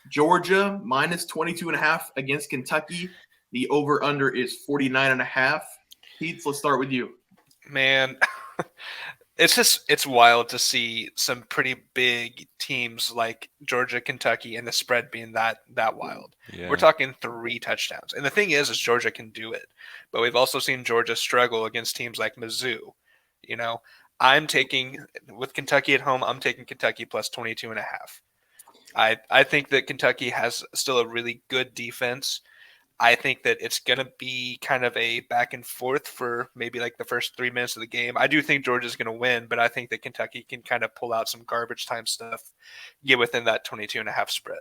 Georgia minus 22.5 against Kentucky. The over-under is 49.5. Teats, let's start with you. Man, it's wild to see some pretty big teams like Georgia, Kentucky, and the spread being that wild. Yeah. We're talking 3 touchdowns. And the thing is Georgia can do it. But we've also seen Georgia struggle against teams like Mizzou. You know, I'm taking, with Kentucky at home, I'm taking Kentucky plus 22.5. I think that Kentucky has still a really good defense. I think that it's going to be kind of a back and forth for maybe like the first 3 minutes of the game. I do think Georgia's going to win, but I think that Kentucky can kind of pull out some garbage time stuff, get within that 22.5 spread.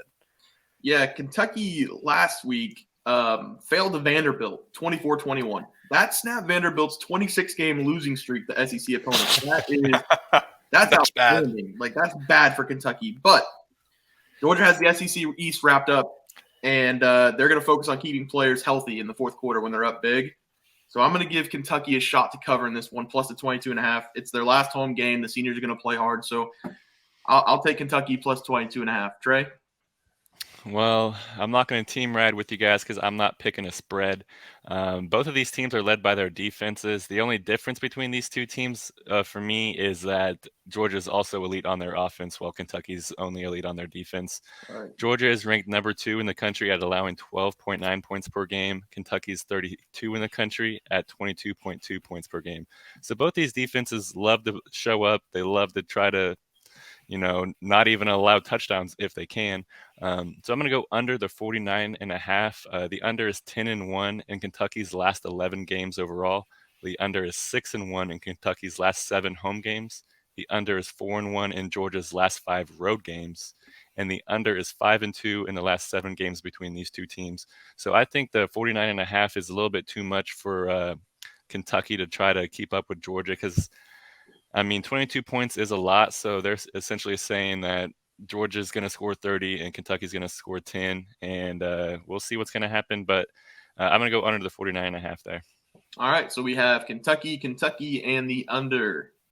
Yeah, Kentucky last week failed to Vanderbilt 24-21. That snapped Vanderbilt's 26-game losing streak to SEC opponents. That's outstanding. Bad. Like, that's bad for Kentucky. But Georgia has the SEC East wrapped up, and they're going to focus on keeping players healthy in the fourth quarter when they're up big. So I'm going to give Kentucky a shot to cover in this one, plus the 22.5. It's their last home game. The seniors are going to play hard. So I'll take Kentucky plus 22.5. Trey? Well, I'm not going to team ride with you guys because I'm not picking a spread. Both of these teams are led by their defenses. The only difference between these two teams for me is that Georgia's also elite on their offense while Kentucky's only elite on their defense. Right. Georgia is ranked number 2 in the country at allowing 12.9 points per game. Kentucky's 32 in the country at 22.2 points per game. So both these defenses love to show up. They love to try to not even allow touchdowns if they can. So I'm going to go under the 49.5. The under is 10-1 in Kentucky's last 11 games overall. The under is 6-1 in Kentucky's last 7 home games. The under is 4-1 in Georgia's last 5 road games. And the under is 5-2 in the last 7 games between these two teams. So I think the 49.5 is a little bit too much for Kentucky to try to keep up with Georgia because 22 points is a lot, so they're essentially saying that Georgia's going to score 30 and Kentucky's going to score 10, and we'll see what's going to happen, but I'm going to go under the 49.5 there. All right, so we have Kentucky, and the under.